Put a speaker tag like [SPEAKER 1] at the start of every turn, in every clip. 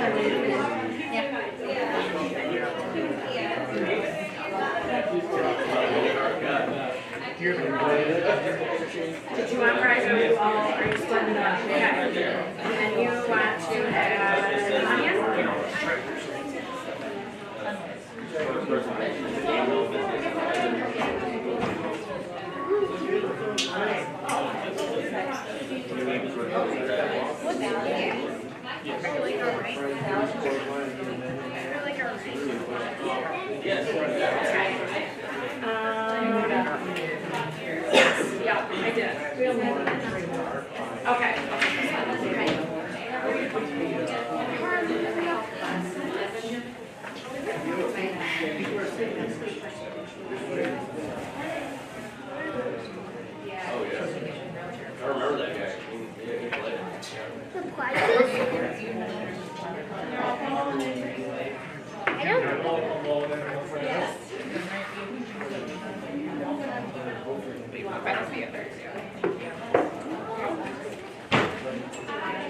[SPEAKER 1] Did you want fries or are you all, are you splitting it up? Okay. And you want to have onion? Yeah, I did. Okay.
[SPEAKER 2] Oh, yeah. I remember that guy.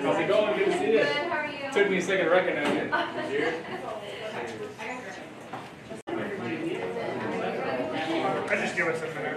[SPEAKER 3] How's it going? Good to see you. Took me a second to recognize you.
[SPEAKER 4] I just give us a minute.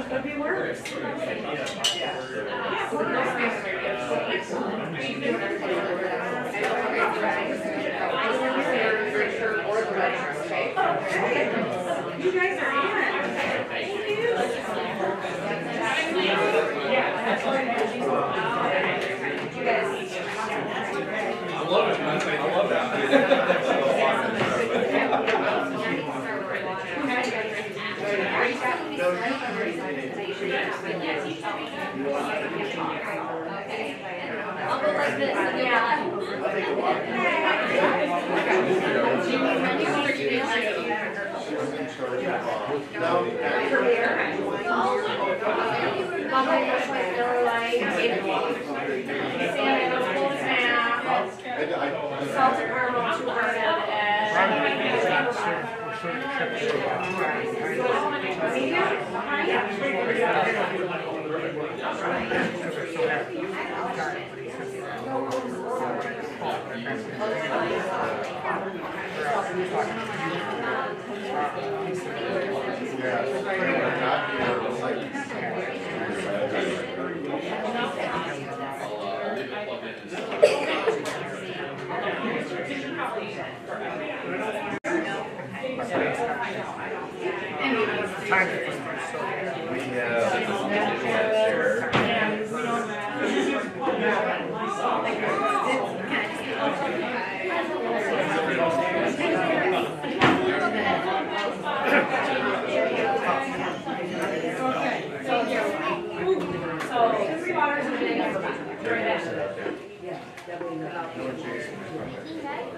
[SPEAKER 1] Could be worse. You guys are on. Thank you.
[SPEAKER 3] I love it, man. I love that.
[SPEAKER 5] I'll go like this.
[SPEAKER 1] Salted caramel, 200,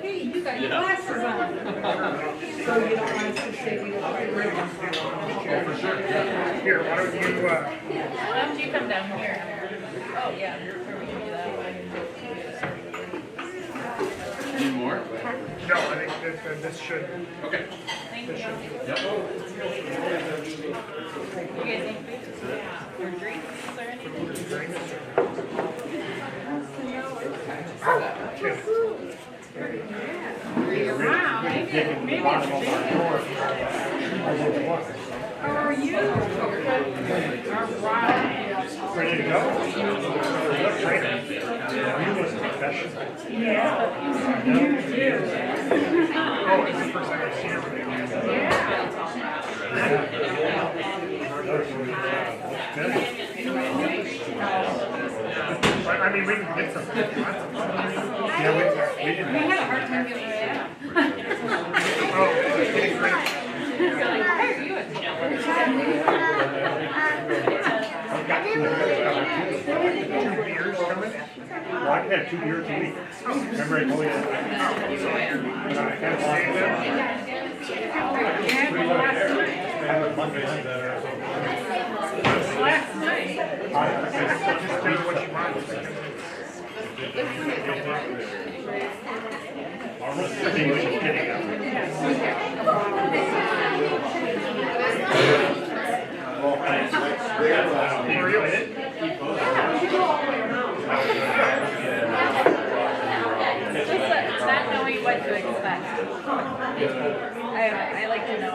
[SPEAKER 1] Hey, you got your glasses on. So you don't want us to say we don't have
[SPEAKER 4] Oh, for sure. Here, why don't you,
[SPEAKER 6] Why don't you come down here? Oh, yeah, or we can do that.
[SPEAKER 2] Need more?
[SPEAKER 4] no, I think this should.
[SPEAKER 2] Okay.
[SPEAKER 6] Thank you.
[SPEAKER 2] Yep.
[SPEAKER 6] You guys need food? Or drinks or anything? Wow, maybe
[SPEAKER 1] How are you?
[SPEAKER 4] Ready to go? You was professional.
[SPEAKER 1] Yeah. You do.
[SPEAKER 4] Oh, it's the first time I've seen everything.
[SPEAKER 1] Yeah.
[SPEAKER 4] Good. I mean, we can get some. Yeah, we can.
[SPEAKER 1] We had a hard time getting rid of it.
[SPEAKER 4] Oh, getting rid of.
[SPEAKER 1] You're like, why are you at the
[SPEAKER 4] I've got two beers coming. Well, I can have 2 beers a week. Remember I told you that? I gotta save them. I have a Monday night.
[SPEAKER 1] last night?
[SPEAKER 4] Just tell me what you want. I think we should get it out. Are you in it?
[SPEAKER 1] Just not knowing what to expect. I like to know.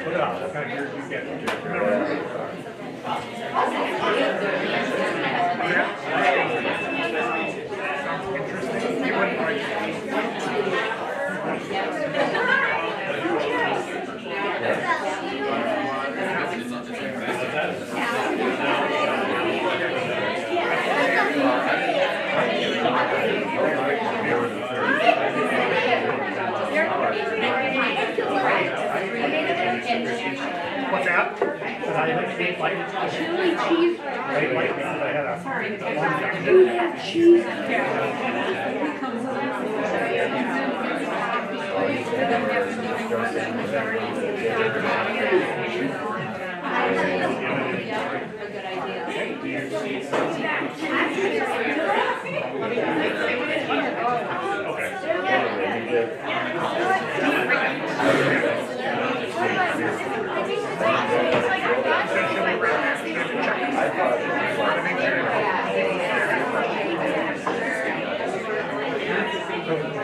[SPEAKER 4] Put it on. What kind of beers do you get? Interesting. You wouldn't like what's that? But I ate like chili cheese. I ate like because I had a cheese.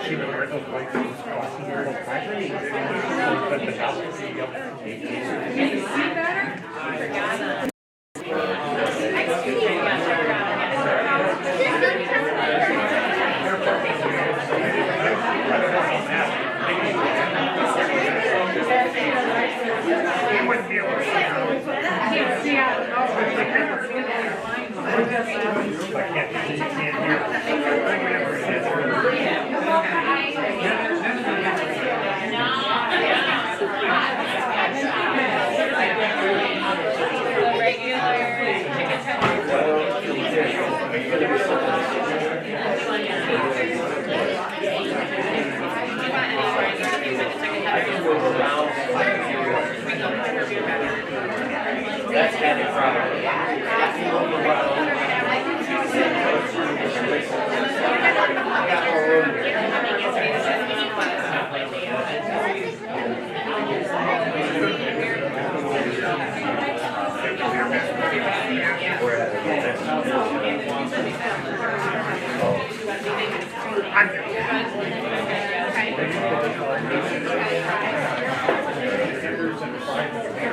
[SPEAKER 4] She would wear those like glossy little patches. You wouldn't be able to see how
[SPEAKER 2] That's had it from.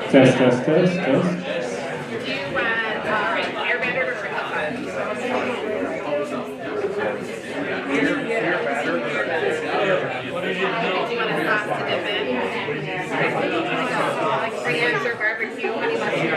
[SPEAKER 7] Test, test, test, test.
[SPEAKER 1] Do you want airbender or triple? Do you want a sauce to dip in? Like ranch or barbecue, honey mustard?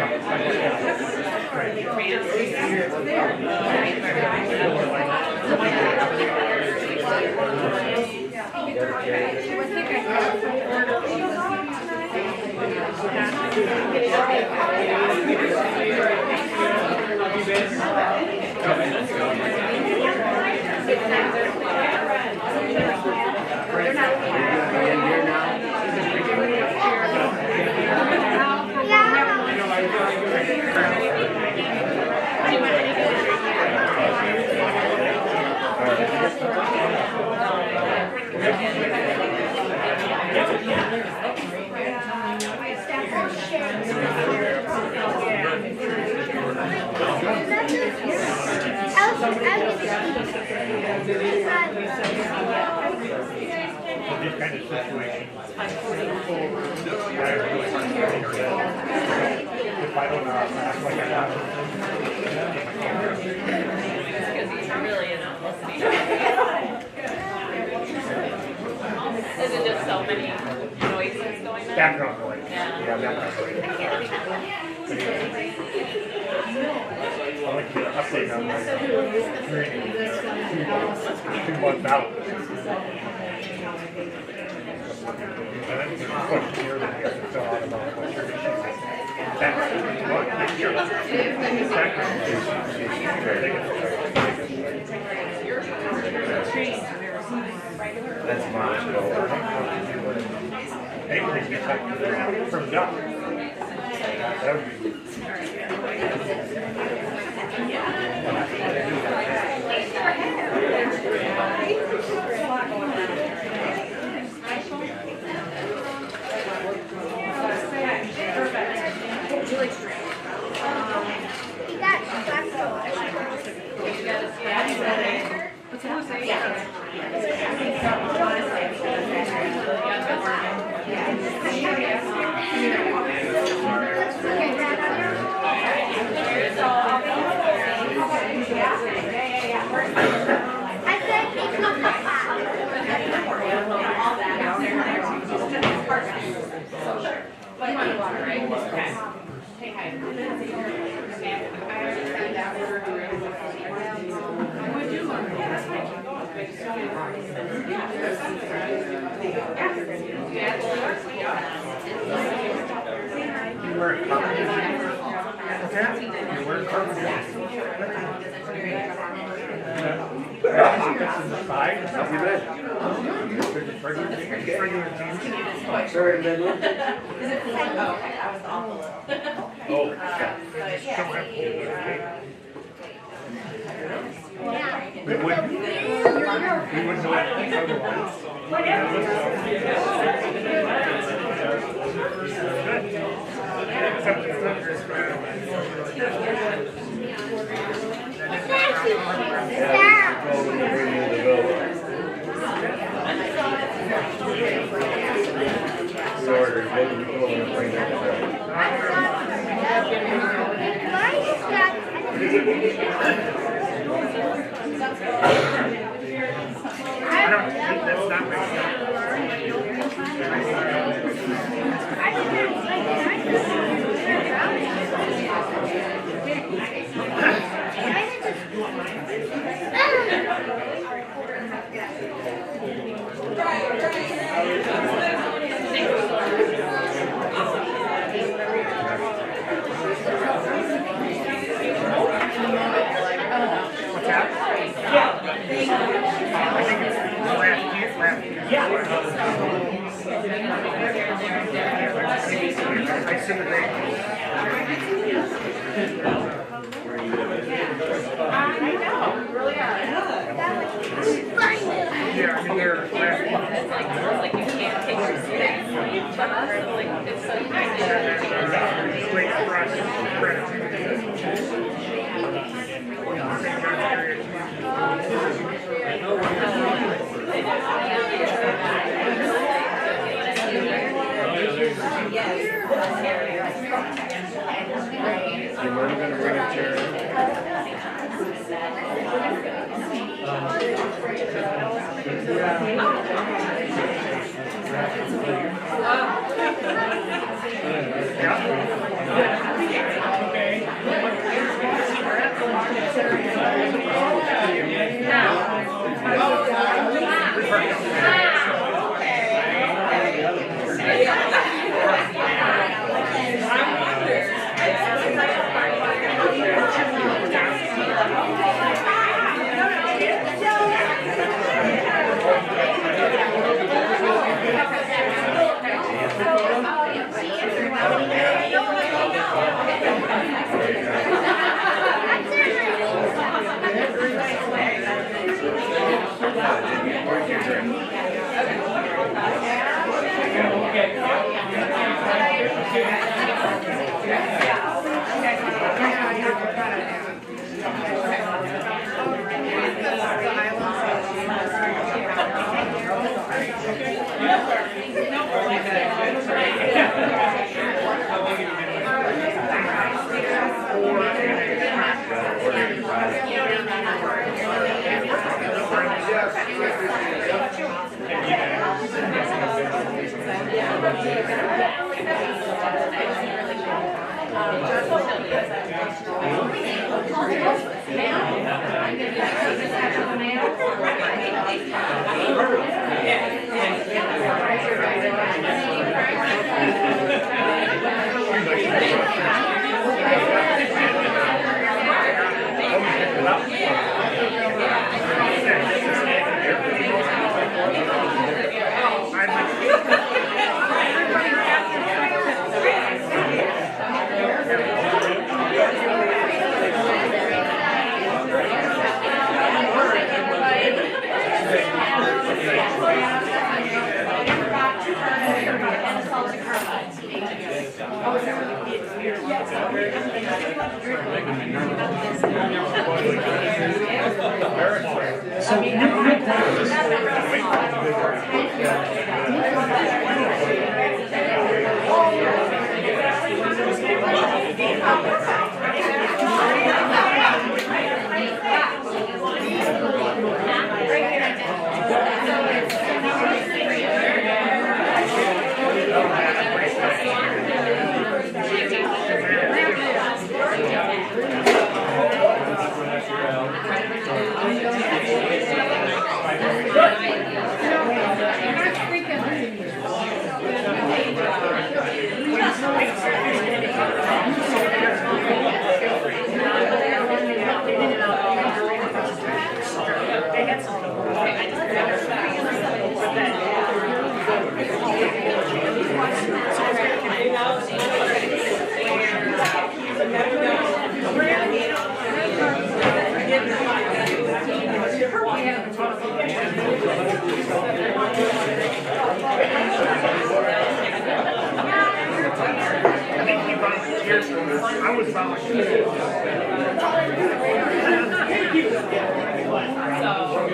[SPEAKER 4] These kind of situations. If I don't act like I have.
[SPEAKER 6] Is it just so many noises going on?
[SPEAKER 4] Background noise.
[SPEAKER 6] Yeah.
[SPEAKER 4] Background noise. I like to get an update on my training. 2 months out. And then there's a questionnaire that you have to fill out about what your issues are. That's what your background
[SPEAKER 2] That's mine.
[SPEAKER 4] anything gets like from Doc. That would be.
[SPEAKER 2] Sorry, Midland. Oh.
[SPEAKER 4] We wouldn't know anything otherwise. Except it's not your I don't think that's not
[SPEAKER 1] I know, we really are.
[SPEAKER 4] Yeah, I mean, they're,
[SPEAKER 6] It's like you can't take your space. But also, like, it's so nice.
[SPEAKER 4] just wait for us to credit.
[SPEAKER 3] And we're gonna bring a chair.
[SPEAKER 4] I was volunteering.
[SPEAKER 6] Yeah, I know.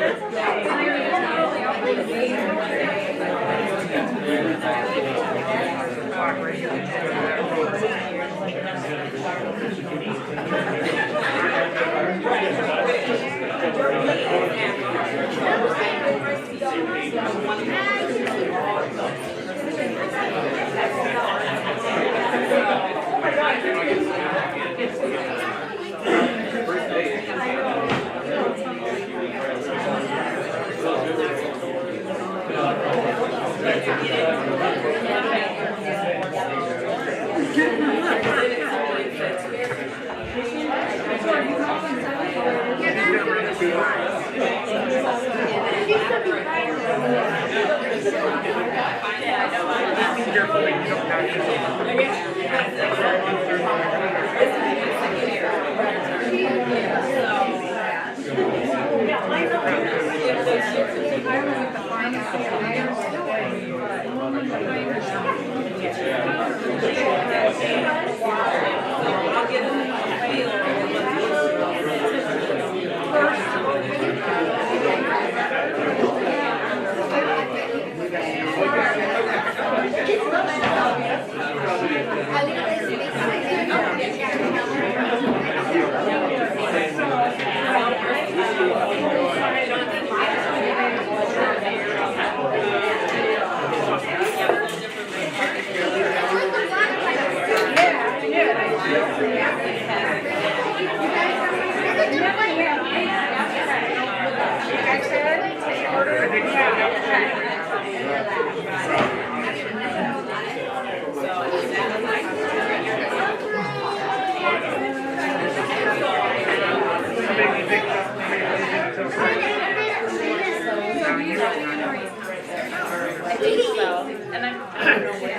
[SPEAKER 6] I think so. And I don't know what
[SPEAKER 4] I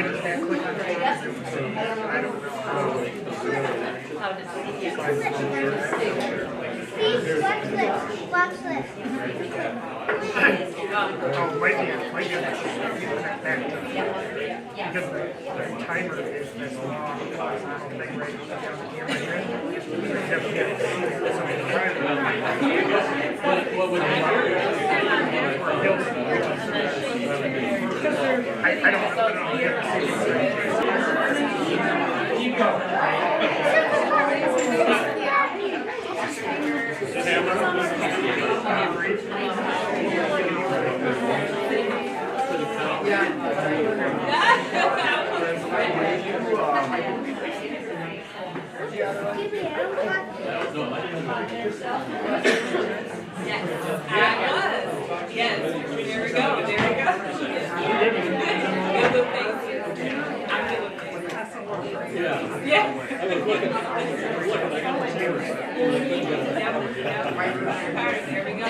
[SPEAKER 4] just can't click on it. I don't know.
[SPEAKER 6] how to see it.
[SPEAKER 5] Please, watch this. Watch this.
[SPEAKER 4] Oh, might be connect back to because the timer is this long. Thing right down the camera here. You have to get it. So
[SPEAKER 3] What would
[SPEAKER 4] I don't know.
[SPEAKER 3] keep going?
[SPEAKER 6] Yes, there we go, there we go. Good with faces. I'm good with faces. Yeah.
[SPEAKER 3] I was looking, I got the cameras.
[SPEAKER 6] There we go.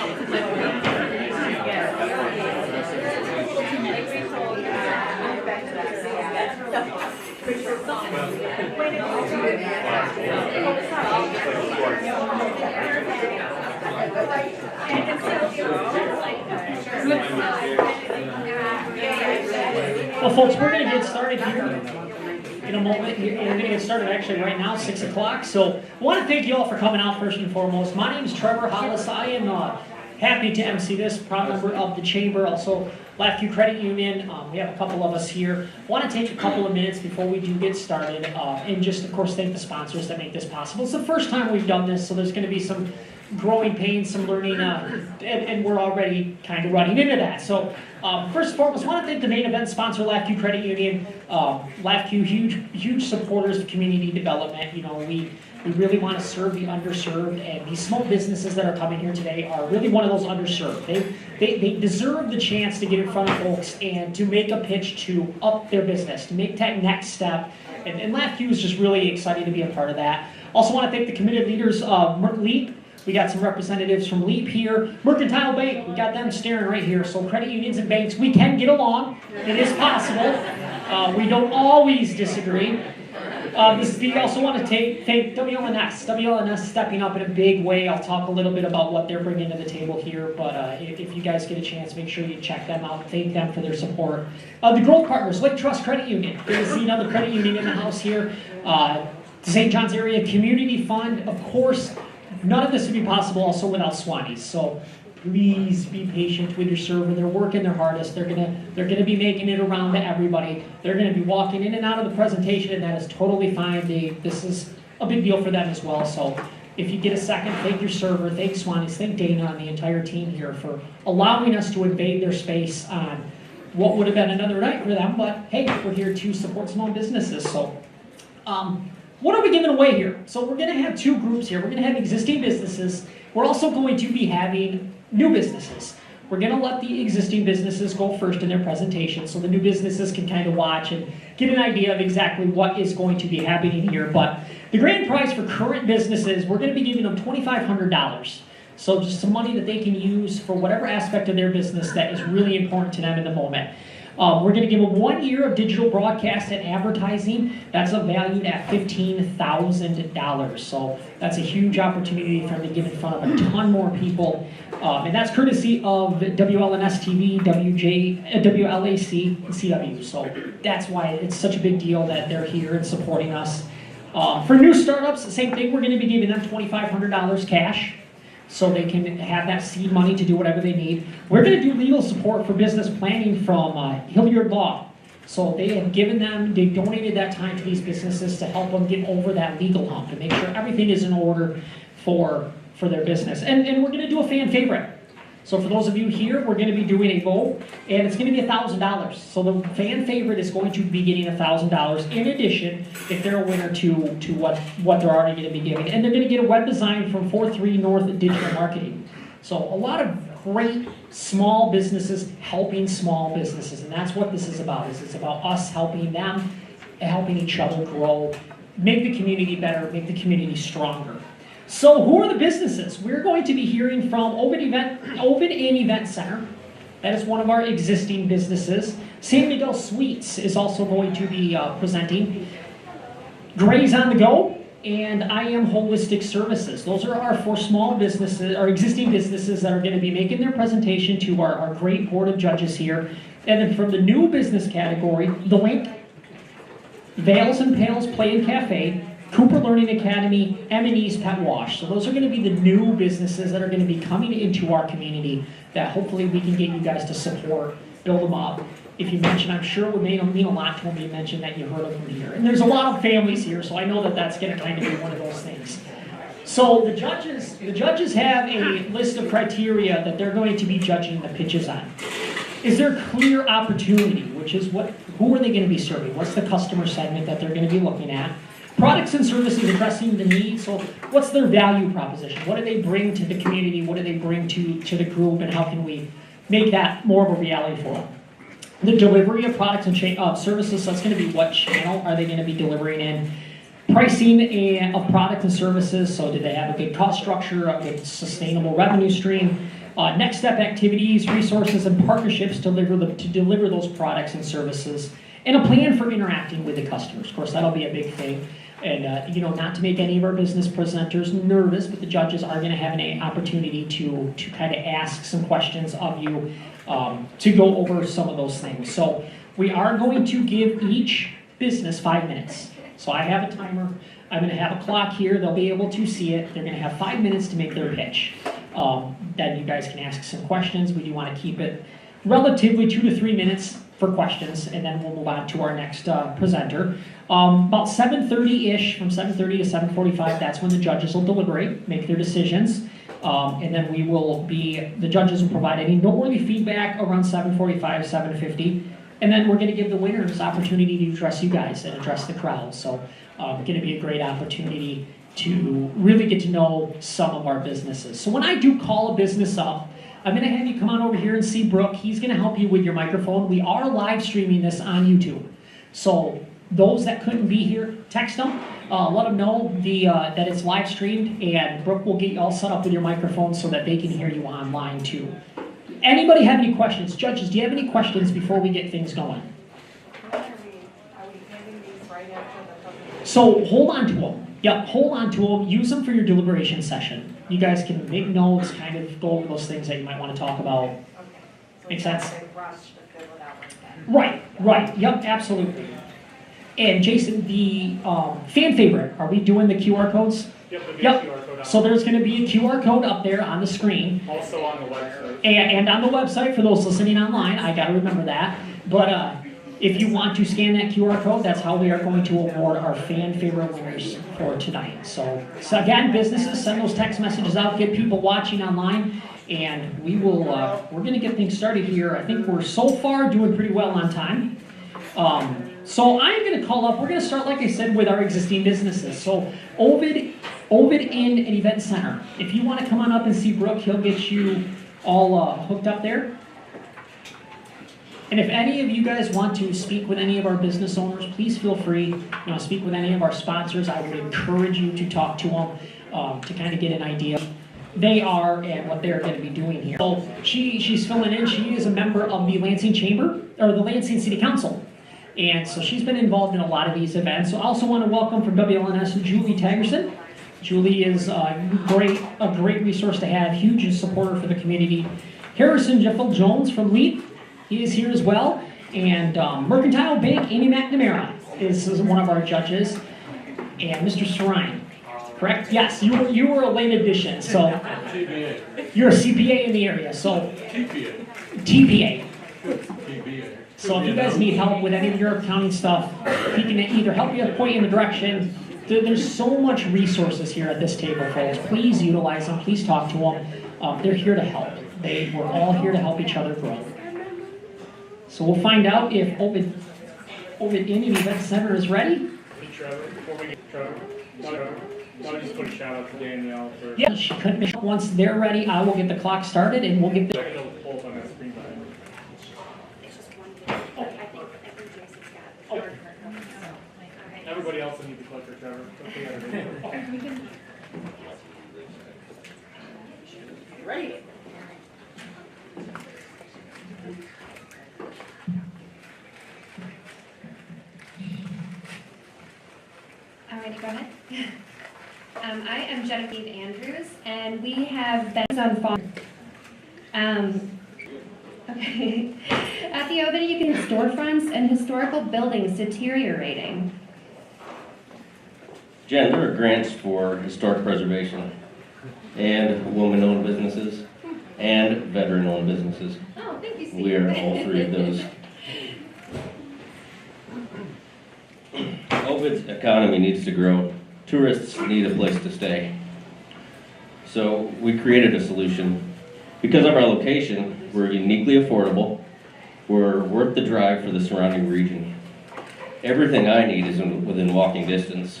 [SPEAKER 7] Well, folks, we're going to get started here in a moment. We're going to get started actually right now, 6 o'clock. So I want to thank you all for coming out first and foremost. My name is Trevor Hollis. I am happy to MC this, proud member of the Chamber, also Lakeview Credit Union. We have a couple of us here. I want to take a couple of minutes before we do get started and just, of course, thank the sponsors that make this possible. It's the first time we've done this, so there's going to be some growing pains, some learning, and we're already kind of running into that. So first and foremost, I want to thank the main event sponsor, Lakeview Credit Union. Lakeview, huge supporters of community development. You know, we really want to serve the underserved, and these small businesses that are coming here today are really one of those underserved. They deserve the chance to get in front of folks and to make a pitch to up their business, to make that next step. And Lakeview is just really excited to be a part of that. Also want to thank the committed leaders of LEAP. We got some representatives from LEAP here. Mercantile Bank, we got them staring right here. So credit unions and banks, we can get along. It is possible. We don't always disagree. We also want to thank WLNS. WLNS stepping up in a big way. I'll talk a little bit about what they're bringing to the table here, but if you guys get a chance, make sure you check them out. Thank them for their support. The growth partners, Lake Trust Credit Union. Good to see another credit union in the house here. The St. John's Area Community Fund, of course. None of this would be possible also without Swannies. So please be patient with your server. They're working their hardest. They're gonna be making it around to everybody. They're gonna be walking in and out of the presentation, and that is totally fine. This is a big deal for them as well. So if you get a second, thank your server, thank Swannies, thank Dana and the entire team here for allowing us to invade their space on what would have been another night for them. But hey, we're here to support small businesses. So what are we giving away here? So we're going to have two groups here. We're going to have existing businesses. We're also going to be having new businesses. We're going to let the existing businesses go first in their presentation so the new businesses can kind of watch and get an idea of exactly what is going to be happening here. But the grand prize for current businesses, we're going to be giving them $2,500. So just some money that they can use for whatever aspect of their business that is really important to them in the moment. We're going to give them 1 year of digital broadcast and advertising. That's valued at $15,000. So that's a huge opportunity for them to get in front of a ton more people. And that's courtesy of WLNS TV, WLAC, and CW. So that's why it's such a big deal that they're here and supporting us. For new startups, the same thing. We're going to be giving them $2,500 cash, so they can have that seed money to do whatever they need. We're going to do legal support for business planning from Hilliard Law. So they have they donated that time to these businesses to help them get over that legal hump, to make sure everything is in order for their business. And we're going to do a fan favorite. So for those of you here, we're going to be doing a vote, and it's going to be $1,000. So the fan favorite is going to be getting $1,000 in addition, if they're a winner, to what they're already going to be giving. And they're going to get a web design from 43 North Digital Marketing. So a lot of great small businesses helping small businesses, and that's what this is about. It's about us helping them, helping each other grow, make the community better, make the community stronger. So who are the businesses? We're going to be hearing from Ovid Inn Event Center. That is one of our existing businesses. San Miguel Suites is also going to be presenting. Gray's on the Go, and I Am Holistic Services. Those are our 4 small businesses, our existing businesses that are going to be making their presentation to our great board of judges here. And then from the new business category, The Link, Vales and Pails Play and Cafe, Cooper Learning Academy, M&E's Pet Wash. So those are going to be the new businesses that are going to be coming into our community that hopefully we can get you guys to support, build them up. If you mention, I'm sure it would mean a lot to them if you mention that you heard of them here. And there's a lot of families here, so I know that that's going to kind of be one of those things. So the judges have a list of criteria that they're going to be judging the pitches on. Is there clear opportunity, which is who are they going to be serving? What's the customer segment that they're going to be looking at? Products and services addressing the needs. So what's their value proposition? What do they bring to the community? What do they bring to the group? And how can we make that more of a reality for them? The delivery of products and services. So it's going to be what channel are they going to be delivering in? Pricing of products and services. So do they have a good cost structure, a good sustainable revenue stream? Next step activities, resources, and partnerships to deliver those products and services. And a plan for interacting with the customers. Of course, that'll be a big thing. And, not to make any of our business presenters nervous, but the judges are going to have an opportunity to kind of ask some questions of you to go over some of those things. So we are going to give each business 5 minutes. So I have a timer. I'm going to have a clock here. They'll be able to see it. They're going to have 5 minutes to make their pitch. Then you guys can ask some questions. We do want to keep it relatively 2 to 3 minutes for questions, and then we'll move on to our next presenter. About 7:30-ish, from 7:30 to 7:45, that's when the judges will deliberate, make their decisions, and then the judges will provide any noteworthy feedback around 7:45, 7:50, and then we're going to give the winners opportunity to address you guys and address the crowd. So going to be a great opportunity to really get to know some of our businesses. So when I do call a business up, I'm going to have you come on over here and see Brooke. He's going to help you with your microphone. We are live streaming this on YouTube. So those that couldn't be here, text them. Let them know that it's live streamed, and Brooke will get you all set up with your microphone so that they can hear you online too. Anybody have any questions? Judges, do you have any questions before we get things going? So hold on to them. Yep, hold on to them. Use them for your deliberation session. You guys can make notes, kind of go over those things that you might want to talk about.
[SPEAKER 1] Okay. So
[SPEAKER 7] Make sense?
[SPEAKER 1] they rush to fill it out like that.
[SPEAKER 7] Right. Yep, absolutely. And Jason, the fan favorite, are we doing the QR codes?
[SPEAKER 3] Yep, there'll be
[SPEAKER 7] Yep.
[SPEAKER 3] a QR code on.
[SPEAKER 7] So there's going to be a QR code up there on the screen.
[SPEAKER 3] Also on the website.
[SPEAKER 7] And on the website, for those listening online, I got to remember that. But if you want to scan that QR code, that's how we are going to award our fan favorite winners for tonight. So again, businesses, send those text messages out, get people watching online, and we're going to get things started here. I think we're so far doing pretty well on time. So I'm going to call up, we're going to start, like I said, with our existing businesses. So Ovid Inn and Event Center. If you want to come on up and see Brooke, he'll get you all hooked up there. And if any of you guys want to speak with any of our business owners, please feel free. Speak with any of our sponsors. I would encourage you to talk to them to kind of get an idea of who they are and what they're going to be doing here. So she's filling in. She is a member of the Lansing Chamber, or the Lansing City Council. And so she's been involved in a lot of these events. So I also want to welcome from WLNS Julie Tagerson. Julie is a great resource to have, huge supporter for the community. Harrison Jeffel Jones from LEAP. He is here as well. And Mercantile Bank, Amy McNamara is one of our judges. And Mr. Sarine, correct? Yes, you were a late addition. So
[SPEAKER 3] TBA.
[SPEAKER 7] you're a CPA in the area. So
[SPEAKER 3] TPA.
[SPEAKER 7] TPA.
[SPEAKER 3] TBA.
[SPEAKER 7] So if you guys need help with any of your accounting stuff, he can either help you, point you in the direction. There's so much resources here at this table, folks. Please utilize them. Please talk to them. They're here to help. We're all here to help each other grow. So we'll find out if Ovid Indian Event Center is ready.
[SPEAKER 3] Hey Trevor, before we get Trevor, I'll just put a shout out to Danielle for.
[SPEAKER 7] Yeah, she couldn't miss. Once they're ready, I will get the clock started and we'll get the.
[SPEAKER 3] Second of both on that screen behind me. Everybody else will need to click for Trevor. Okay.
[SPEAKER 7] Ready?
[SPEAKER 8] Alrighty, go ahead. I am Genevieve Andrews, and we have been on farm. Okay. At the Ovid, you can see storefronts and historical buildings deteriorating.
[SPEAKER 9] Jen, there are grants for historic preservation and woman-owned businesses and veteran-owned businesses.
[SPEAKER 8] Oh, thank you, Steve.
[SPEAKER 9] We are all three of those. Ovid's economy needs to grow. Tourists need a place to stay. So we created a solution. Because of our location, we're uniquely affordable. We're worth the drive for the surrounding region. Everything I need is within walking distance.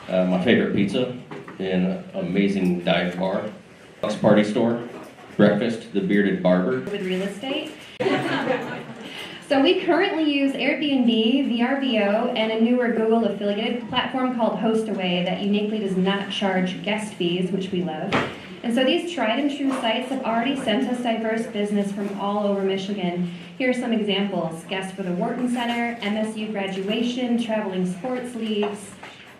[SPEAKER 9] My favorite pizza, an amazing dive bar, party store, breakfast, the bearded barber.
[SPEAKER 8] With real estate. So we currently use Airbnb, VRBO, and a newer Google affiliated platform called HostAway that uniquely does not charge guest fees, which we love. And so these tried and true sites have already sent us diverse business from all over Michigan. Here are some examples: guests for the Wharton Center, MSU graduation, traveling sports leagues,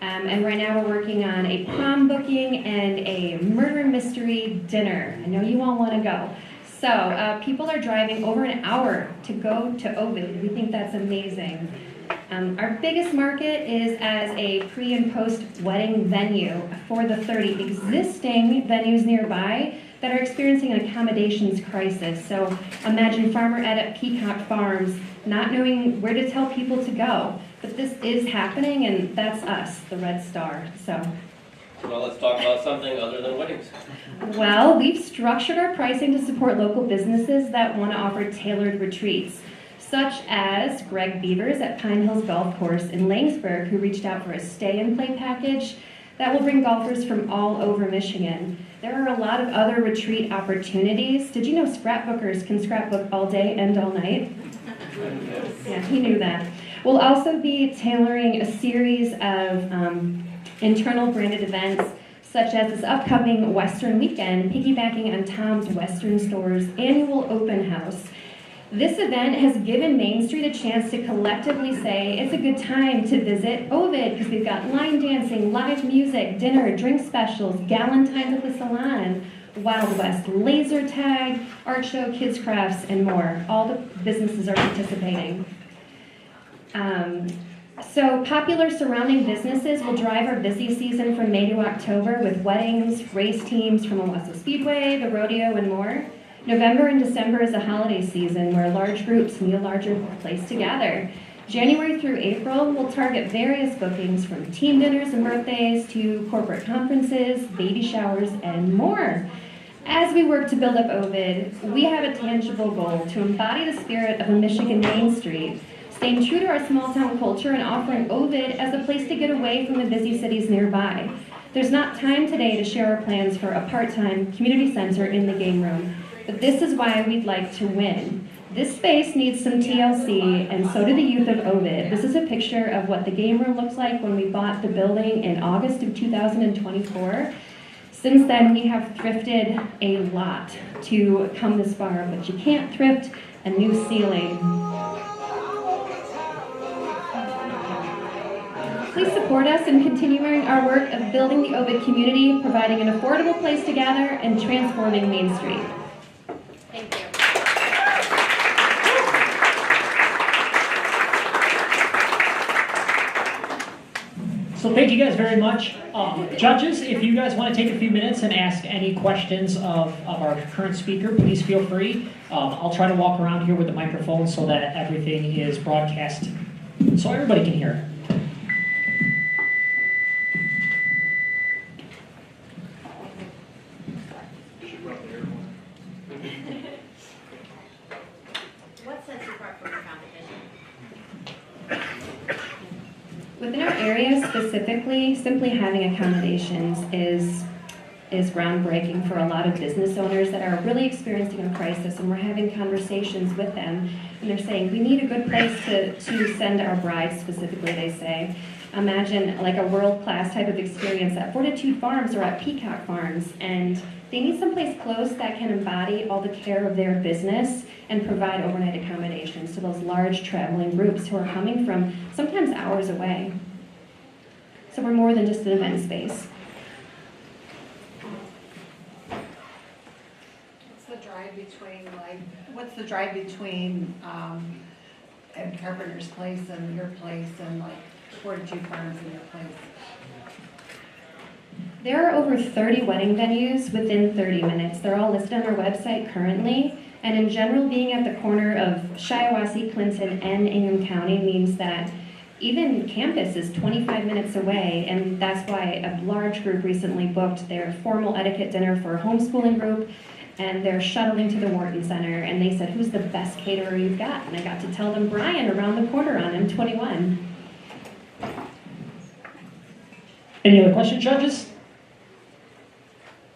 [SPEAKER 8] and right now we're working on a prom booking and a murder mystery dinner. I know you all want to go. So people are driving over an hour to go to Ovid. We think that's amazing. Our biggest market is as a pre and post wedding venue for the 30 existing venues nearby that are experiencing an accommodations crisis. So imagine Farmer Ed at Peacock Farms not knowing where to tell people to go. But this is happening, and that's us, the Red Star. So.
[SPEAKER 9] Well, let's talk about something other than weddings.
[SPEAKER 8] Well, we've structured our pricing to support local businesses that want to offer tailored retreats, such as Greg Beavers at Pine Hills Golf Course in Langsburg, who reached out for a stay-and-play package that will bring golfers from all over Michigan. There are a lot of other retreat opportunities. Did you know scrapbookers can scrapbook all day and all night? Yeah, he knew that. We'll also be tailoring a series of internal branded events, such as this upcoming Western weekend, piggybacking on Tom's Western Store's annual open house. This event has given Main Street a chance to collectively say it's a good time to visit Ovid because we've got line dancing, live music, dinner, drink specials, galentines at the salon, Wild West laser tag, art show, kids crafts, and more. All the businesses are participating. So popular surrounding businesses will drive our busy season from May to October with weddings, race teams from Owasso Speedway, the rodeo, and more. November and December is a holiday season where large groups need a larger place to gather. January through April will target various bookings from team dinners and birthdays to corporate conferences, baby showers, and more. As we work to build up Ovid, we have a tangible goal to embody the spirit of a Michigan Main Street, staying true to our small town culture and offering Ovid as a place to get away from the busy cities nearby. There's not time today to share our plans for a part-time community center in the game room, but this is why we'd like to win. This space needs some TLC, and so do the youth of Ovid. This is a picture of what the game room looks like when we bought the building in August of 2024. Since then, we have thrifted a lot to come this far, but you can't thrift a new ceiling. Please support us in continuing our work of building the Ovid community, providing an affordable place to gather, and transforming Main Street.
[SPEAKER 6] Thank you.
[SPEAKER 7] So thank you guys very much. Judges, if you guys want to take a few minutes and ask any questions of our current speaker, please feel free. I'll try to walk around here with the microphone so that everything is broadcast so everybody can hear.
[SPEAKER 8] Within our area specifically, simply having accommodations is groundbreaking for a lot of business owners that are really experiencing a crisis, and we're having conversations with them, and they're saying, we need a good place to send our brides, specifically, they say. Imagine like a world-class type of experience at Fortitude Farms or at Peacock Farms, and they need someplace close that can embody all the care of their business and provide overnight accommodations to those large traveling groups who are coming from sometimes hours away. So we're more than just an event space.
[SPEAKER 10] What's the drive between at Carpenter's Place and your place, and like Fortitude Farms and your place?
[SPEAKER 8] There are over 30 wedding venues within 30 minutes. They're all listed on our website currently. And in general, being at the corner of Shiawassee, Clinton, and Ingham County means that even campus is 25 minutes away, and that's why a large group recently booked their formal etiquette dinner for a homeschooling group, and they're shuttling to the Wharton Center, and they said, who's the best caterer you've got? And I got to tell them Brian around the corner on M21.
[SPEAKER 7] Any other questions, judges?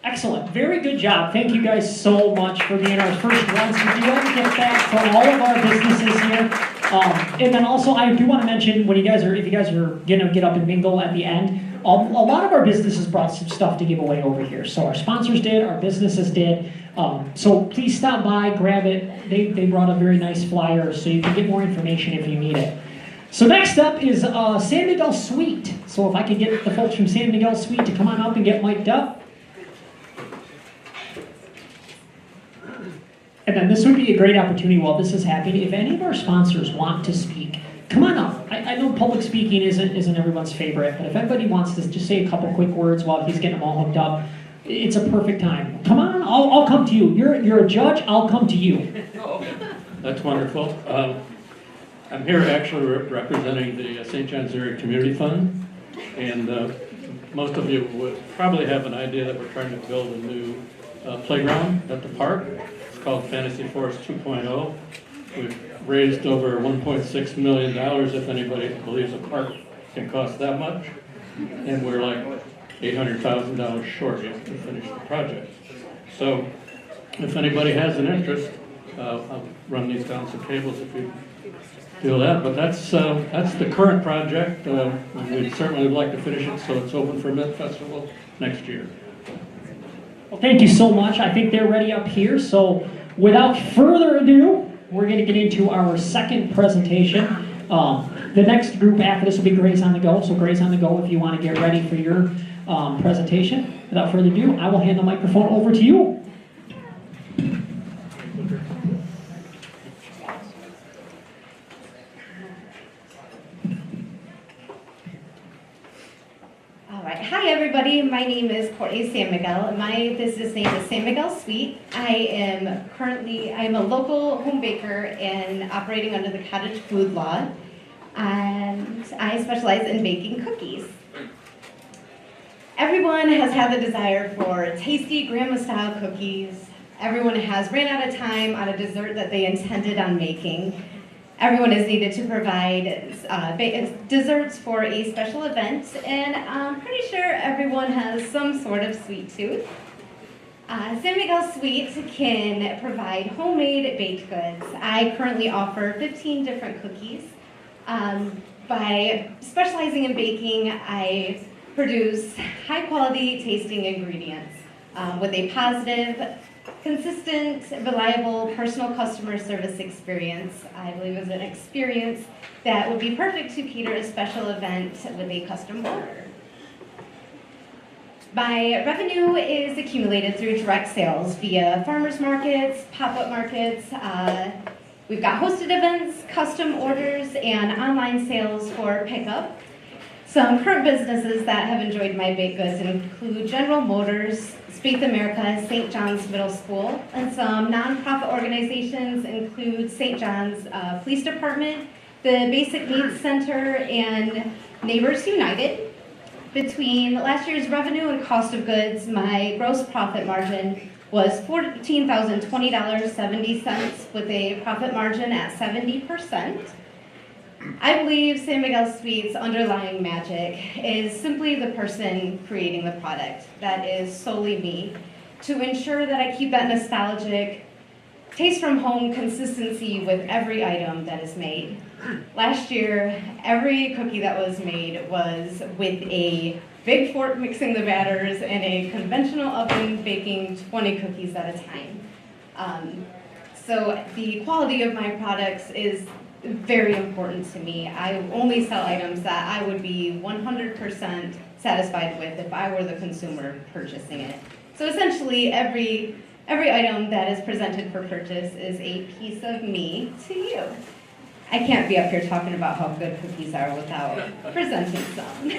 [SPEAKER 7] Excellent. Very good job. Thank you guys so much for being our first ones. We do want to get back to all of our businesses here. And then also, I do want to mention, when if you guys are going to get up and mingle at the end, a lot of our businesses brought some stuff to give away over here. So our sponsors did, our businesses did. So please stop by, grab it. They brought a very nice flyer, so you can get more information if you need it. So next up is San Miguel Suite. So if I could get the folks from San Miguel Suite to come on up and get mic'd up. And then this would be a great opportunity while this is happening. If any of our sponsors want to speak, come on up. I know public speaking isn't everyone's favorite, but if anybody wants to just say a couple quick words while he's getting them all hooked up, it's a perfect time. Come on, I'll come to you. You're a judge, I'll come to you.
[SPEAKER 11] That's wonderful. I'm here actually representing the St. John's Area Community Fund, and most of you would probably have an idea that we're trying to build a new playground at the park. It's called Fantasy Forest 2.0. We've raised over $1.6 million, if anybody believes a park can cost that much, and we're like $800,000 short to finish the project. So if anybody has an interest, I'll run these down some tables if you feel that, but that's the current project. We'd certainly like to finish it so it's open for Mid Festival next year.
[SPEAKER 7] Well, thank you so much. I think they're ready up here. So without further ado, we're going to get into our second presentation. The next group after this will be Grace on the Go. So Grace on the Go, if you want to get ready for your presentation. Without further ado, I will hand the microphone over to you.
[SPEAKER 12] All right. Hi, everybody. My name is Courtney San Miguel. My business name is San Miguel Sweet. I am a local home baker and operating under the cottage food law. And I specialize in baking cookies. Everyone has had the desire for tasty grandma-style cookies. Everyone has ran out of time on a dessert that they intended on making. Everyone is needed to provide desserts for a special event, and I'm pretty sure everyone has some sort of sweet tooth. San Miguel Sweet can provide homemade baked goods. I currently offer 15 different cookies. By specializing in baking, I produce high-quality tasting ingredients with a positive, consistent, reliable, personal customer service experience. I believe it's an experience that would be perfect to cater a special event with a custom order. My revenue is accumulated through direct sales via farmers markets, pop-up markets. We've got hosted events, custom orders, and online sales for pickup. Some current businesses that have enjoyed my baked goods include General Motors, Space America, St. John's Middle School, and some nonprofit organizations include St. John's Police Department, the Basic Needs Center, and Neighbors United. Between last year's revenue and cost of goods, my gross profit margin was $14,020.70 with a profit margin at 70%. I believe San Miguel Sweet's underlying magic is simply the person creating the product. That is solely me. To ensure that I keep that nostalgic taste from home consistency with every item that is made. Last year, every cookie that was made was with a big fork mixing the batters and a conventional oven baking 20 cookies at a time. So the quality of my products is very important to me. I only sell items that I would be 100% satisfied with if I were the consumer purchasing it. So essentially, every item that is presented for purchase is a piece of me to you. I can't be up here talking about how good cookies are without presenting some.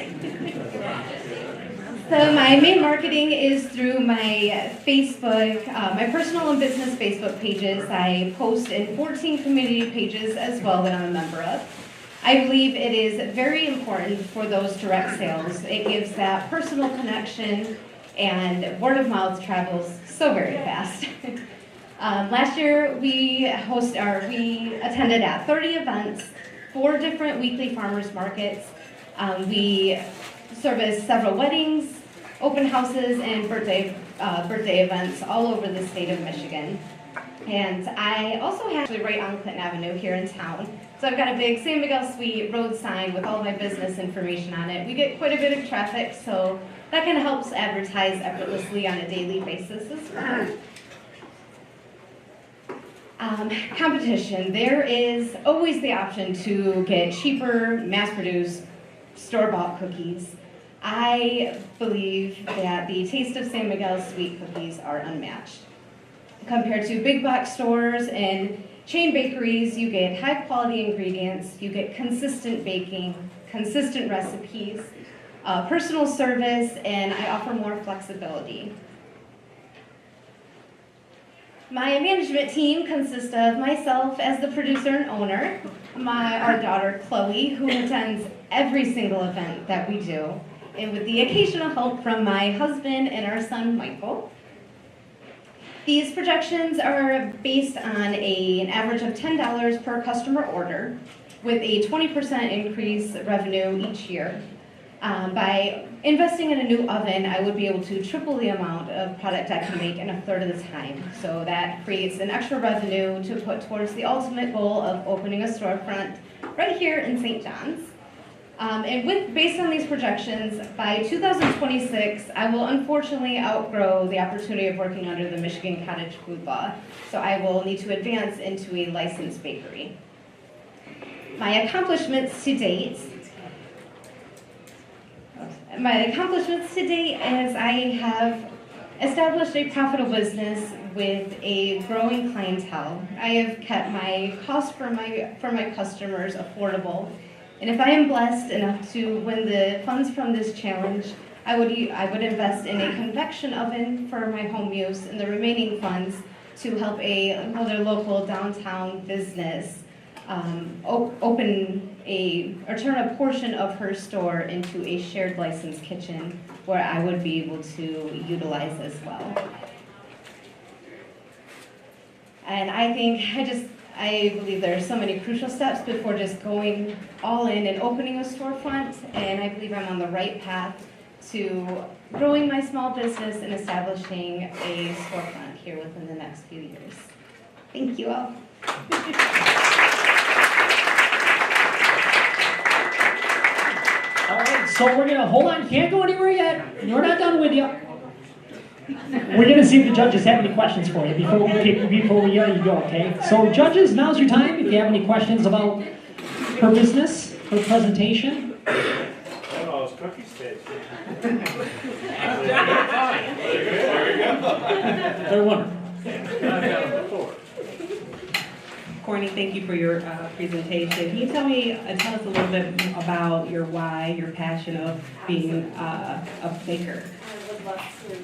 [SPEAKER 12] So my main marketing is through my Facebook, my personal and business Facebook pages. I post in 14 community pages as well that I'm a member of. I believe it is very important for those direct sales. It gives that personal connection, and word of mouth travels so very fast. Last year we attended at 30 events, 4 different weekly farmers markets. We serviced several weddings, open houses, and birthday events all over the state of Michigan. And I also have actually right on Clinton Avenue here in town. So I've got a big San Miguel Suite road sign with all my business information on it. We get quite a bit of traffic, so that kind of helps advertise effortlessly on a daily basis as well. Competition. There is always the option to get cheaper, mass-produced, store-bought cookies. I believe that the taste of San Miguel Sweet cookies are unmatched. Compared to big box stores and chain bakeries, you get high-quality ingredients, you get consistent baking, consistent recipes, personal service, and I offer more flexibility. My management team consists of myself as the producer and owner, our daughter Chloe, who attends every single event that we do, and with the occasional help from my husband and our son Michael. These projections are based on an average of $10 per customer order, with a 20% increase revenue each year. By investing in a new oven, I would be able to triple the amount of product I can make in a third of the time. So that creates an extra revenue to put towards the ultimate goal of opening a storefront right here in St. John's. Based on these projections, by 2026, I will unfortunately outgrow the opportunity of working under the Michigan Cottage Food Law. So I will need to advance into a licensed bakery. My accomplishments to date is I have established a profitable business with a growing clientele. I have kept my costs for my customers affordable. And if I am blessed enough to win the funds from this challenge, I would invest in a convection oven for my home use and the remaining funds to help another local downtown business turn a portion of her store into a shared license kitchen where I would be able to utilize as well. And I believe there are so many crucial steps before just going all in and opening a storefront, and I believe I'm on the right path to growing my small business and establishing a storefront here within the next few years. Thank you all.
[SPEAKER 7] All right, so we're gonna, hold on, can't go anywhere yet. We're not done with you. We're gonna see if the judges have any questions for you before we let you go, okay? So judges, now's your time. If you have any questions about her business, her presentation.
[SPEAKER 3] Oh, those cookies taste.
[SPEAKER 7] They're wonderful.
[SPEAKER 3] I've had them before.
[SPEAKER 13] Courtney, thank you for your presentation. Can you tell us a little bit about your why, your passion of being a baker?
[SPEAKER 1] I would love to.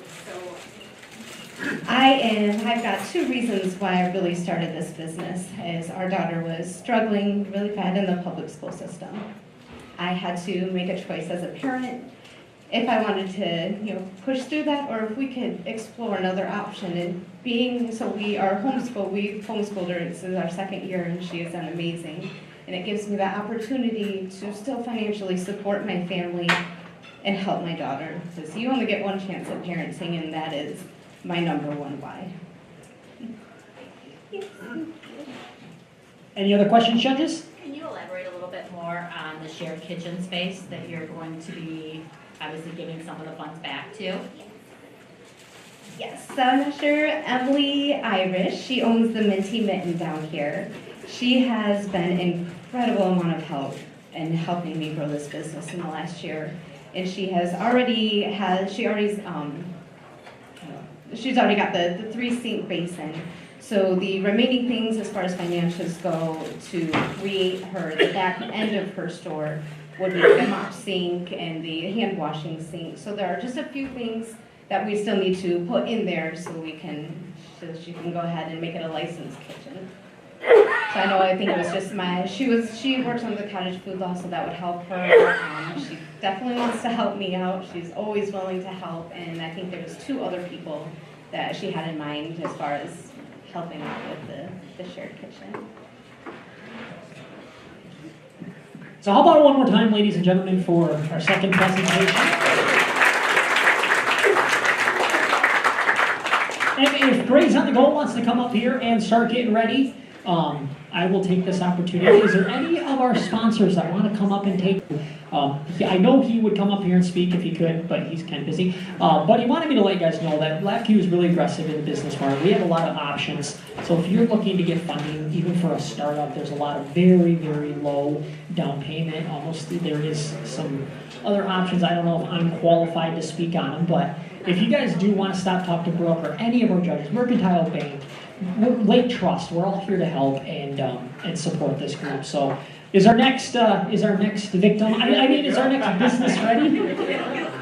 [SPEAKER 12] I've got 2 reasons why I really started this business. Is our daughter was struggling really bad in the public school system. I had to make a choice as a parent if I wanted to, push through that, or if we could explore another option. And we've homeschooled her. This is our 2nd year, and she has done amazing. and it gives me that opportunity to still financially support my family and help my daughter. Because you only get one chance at parenting, and that is my number one why.
[SPEAKER 7] Any other questions, judges?
[SPEAKER 14] Can you elaborate a little bit more on the shared kitchen space that you're going to be obviously giving some of the funds back to?
[SPEAKER 12] Yes, so I'm not sure. Emily Irish, she owns the Minty Mitten down here. She has been an incredible amount of help in helping me grow this business in the last year. And she's already got the 3-sink basin. So the remaining things as far as financials go to create the back end of her store would be the mop sink and the hand washing sink. So there are just a few things that we still need to put in there so she can go ahead and make it a licensed kitchen. So I think it was just she works on the cottage food law, so that would help her. She definitely wants to help me out. She's always willing to help, and I think there was 2 other people that she had in mind as far as helping out with the shared kitchen.
[SPEAKER 7] So how about one more time, ladies and gentlemen, for our second presentation. And if Gray's on the go wants to come up here and start getting ready, I will take this opportunity. Is there any of our sponsors that want to come up and take? I know he would come up here and speak if he could, but he's kind of busy. But he wanted me to let you guys know that LabQ is really aggressive in the business market. We have a lot of options. So if you're looking to get funding, even for a startup, there's a lot of very, very low down payment. There is some other options. I don't know if I'm qualified to speak on them, but if you guys do want to stop, talk to Brooke or any of our judges, Mercantile Bank, Lake Trust, we're all here to help and support this group. So is our next victim, is our next business ready?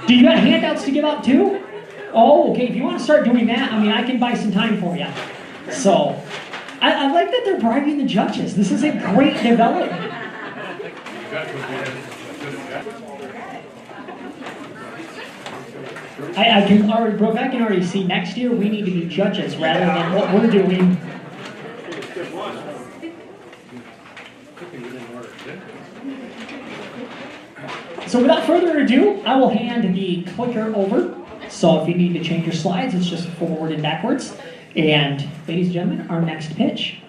[SPEAKER 7] Do you got handouts to give out too? Oh, okay, if you want to start doing that, I can buy some time for you. So I like that they're bribing the judges. This is a great development. Brooke, I can already see next year we need to be judges rather than what we're doing. So without further ado, I will hand the clicker over. So if you need to change your slides, it's just forward and backwards. And ladies and gentlemen, our next pitch.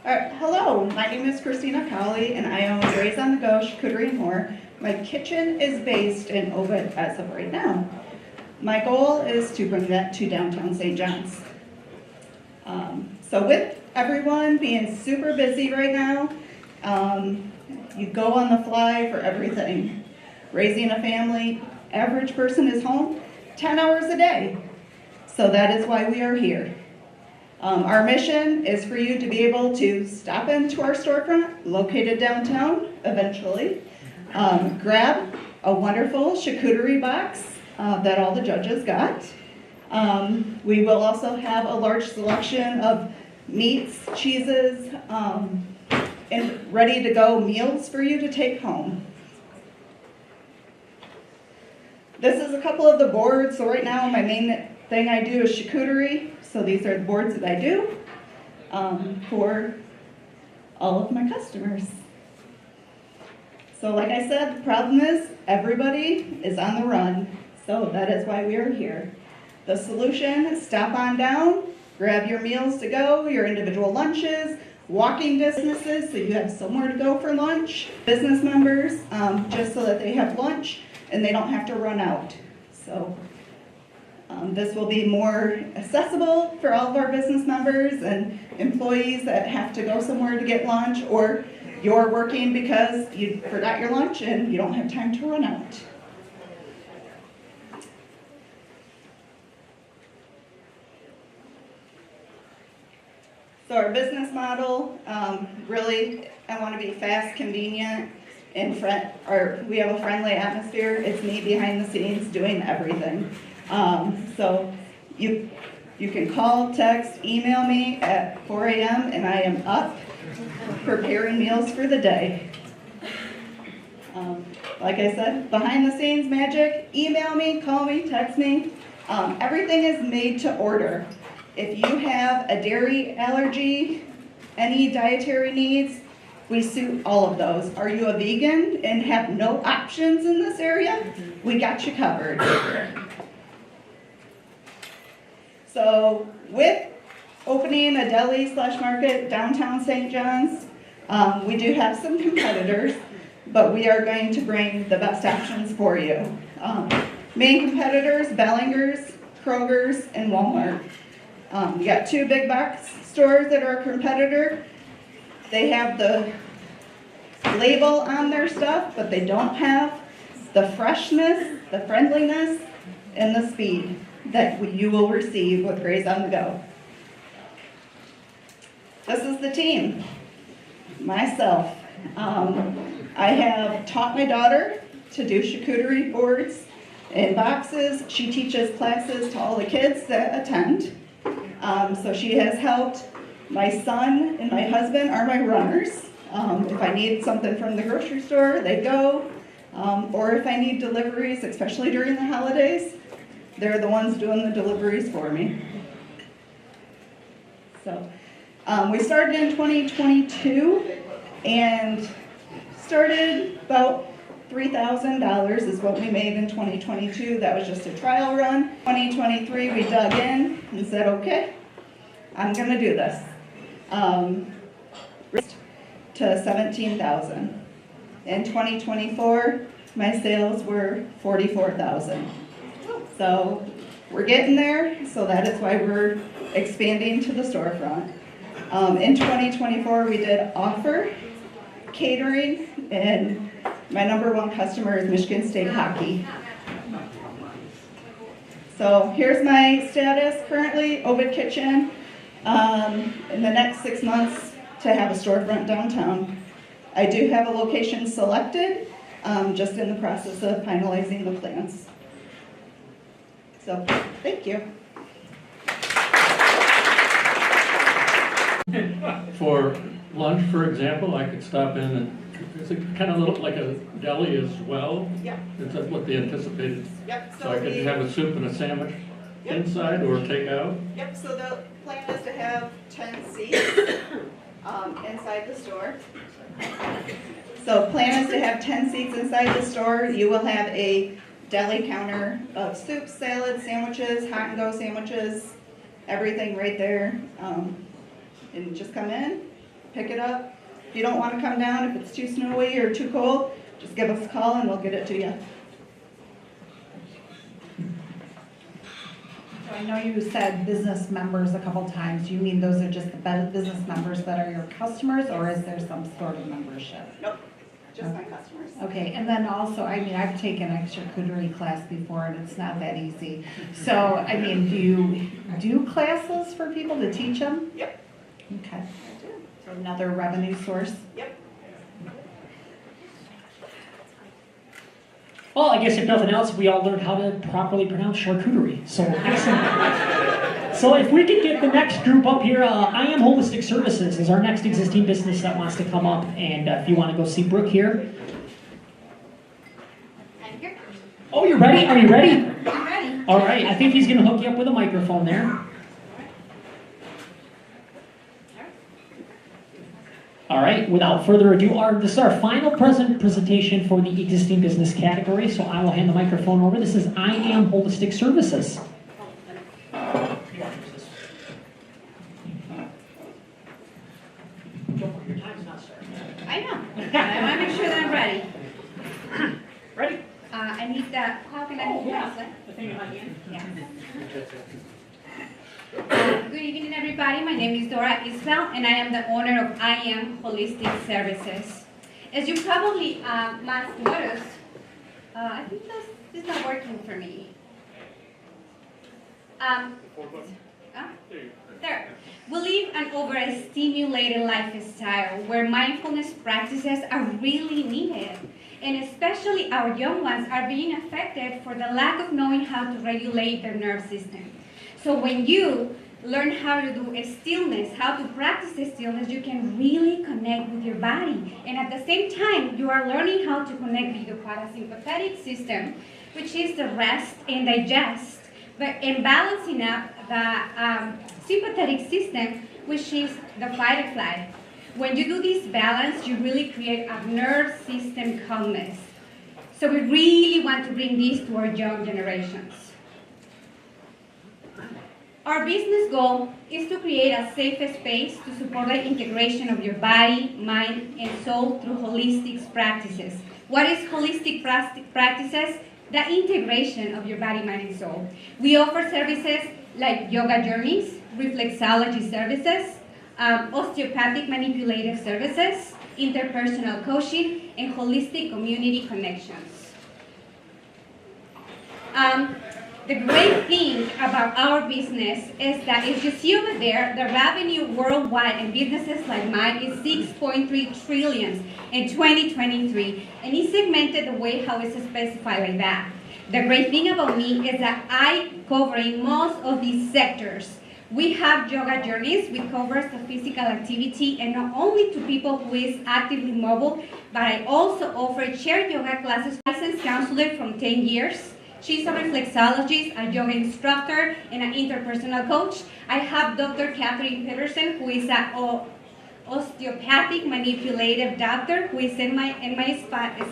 [SPEAKER 15] Hello, my name is Christina Colley, and I own Gray's on the Go, Charcuterie and More. My kitchen is based in Ovid as of right now. My goal is to bring that to downtown St. John's. So with everyone being super busy right now, you go on the fly for everything. Raising a family, average person is home 10 hours a day. So that is why we are here. Our mission is for you to be able to stop into our storefront, located downtown, eventually, grab a wonderful charcuterie box that all the judges got. We will also have a large selection of meats, cheeses, and ready-to-go meals for you to take home. This is a couple of the boards. So right now, my main thing I do is charcuterie. So these are the boards that I do for all of my customers. So like I said, the problem is everybody is on the run. So that is why we are here. The solution is stop on down, grab your meals to go, your individual lunches, walking distances so you have somewhere to go for lunch. Business members, just so that they have lunch and they don't have to run out. So this will be more accessible for all of our business members and employees that have to go somewhere to get lunch, or you're working because you forgot your lunch and you don't have time to run out. So our business model, really, I want to be fast, convenient, and we have a friendly atmosphere. It's me behind the scenes doing everything. So you can call, text, email me at 4 a.m. and I am up preparing meals for the day. Like I said, behind the scenes magic, email me, call me, text me. Everything is made to order. If you have a dairy allergy, any dietary needs, we suit all of those. Are you a vegan and have no options in this area? We got you covered. So with opening a deli/market downtown St. John's, we do have some competitors, but we are going to bring the best options for you. Main competitors, Bellinger's, Kroger's, and Walmart. We got 2 big box stores that are a competitor. They have the label on their stuff, but they don't have the freshness, the friendliness, and the speed that you will receive with Graze on the Go. This is the team. Myself. I have taught my daughter to do charcuterie boards and boxes. She teaches classes to all the kids that attend. So she has helped. My son and my husband are my runners. If I need something from the grocery store, they go. Or if I need deliveries, especially during the holidays, they're the ones doing the deliveries for me. So we started in 2022 and started about $3,000 is what we made in 2022. That was just a trial run. 2023, we dug in and said, okay, I'm going to do this. To 17,000. In 2024, my sales were 44,000. So we're getting there, so that is why we're expanding to the storefront. In 2024, we did offer catering, and my #1 customer is Michigan State Hockey. So here's my status currently, Ovid Kitchen. In the next 6 months to have a storefront downtown. I do have a location selected, just in the process of finalizing the plans. So, thank you.
[SPEAKER 11] For lunch, for example, I could stop in and, is it kind of look like a deli as well?
[SPEAKER 15] Yep.
[SPEAKER 11] Is that what they anticipated?
[SPEAKER 15] Yep.
[SPEAKER 11] So I could have a soup and a sandwich inside or take out?
[SPEAKER 15] Yep, so the plan is to have 10 seats inside the store. So plan is to have 10 seats inside the store. You will have a deli counter of soups, salads, sandwiches, hot and go sandwiches, everything right there. And just come in, pick it up. If you don't want to come down, if it's too snowy or too cold, just give us a call and we'll get it to you.
[SPEAKER 10] So I know you said business members a couple times. Do you mean those are just the business members that are your customers, or is there some sort of membership?
[SPEAKER 15] Nope, just my customers.
[SPEAKER 10] Okay, and then also, I mean, I've taken a charcuterie class before, and it's not that easy. So, I mean, do you do classes for people to teach them?
[SPEAKER 15] Yep.
[SPEAKER 10] Okay. So another revenue source?
[SPEAKER 15] Yep.
[SPEAKER 7] Well, I guess if nothing else, we all learned how to properly pronounce charcuterie. So excellent. So if we could get the next group up here, I Am Holistic Services is our next existing business that wants to come up. And if you want to go see Brooke here.
[SPEAKER 5] I'm here.
[SPEAKER 7] Oh, you're ready? Are you ready?
[SPEAKER 5] I'm ready.
[SPEAKER 7] All right. I think he's going to hook you up with a microphone there. All right, without further ado, this is our final presentation for the existing business category, so I will hand the microphone over. This is I Am Holistic Services.
[SPEAKER 5] I know. I want to make sure that I'm ready.
[SPEAKER 7] Ready?
[SPEAKER 5] I need that. How can I hold this?
[SPEAKER 7] The thing about you?
[SPEAKER 5] Yeah. Good evening, everybody. My name is Dora Isbell, and I am the owner of I Am Holistic Services. As you probably must notice, I think this is not working for me. There. We live an overstimulated lifestyle where mindfulness practices are really needed, and especially our young ones are being affected for the lack of knowing how to regulate their nerve system. So when you learn how to do a stillness, how to practice a stillness, you can really connect with your body. And at the same time, you are learning how to connect with your parasympathetic system, which is the rest and digest, but and balancing up sympathetic system, which is the fight or flight. When you do this balance, you really create a nerve system calmness. So we really want to bring this to our young generations. Our business goal is to create a safe space to support the integration of your body, mind, and soul through holistic practices. What is holistic practices? The integration of your body, mind, and soul. We offer services like yoga journeys, reflexology services, osteopathic manipulative services, interpersonal coaching, and holistic community connections. The great thing about our business is that if you see over there, the revenue worldwide in businesses like mine is 6.3 trillion in 2023, and it's segmented the way how it's specified like that. The great thing about me is that I cover most of these sectors. We have yoga journeys, which covers the physical activity, and not only to people who is actively mobile, but I also offer chair yoga classes, licensed counselor from 10 years. She's a reflexologist, a yoga instructor, and an interpersonal coach. I have Dr. Catherine Peterson, who is an osteopathic manipulative doctor, who is in my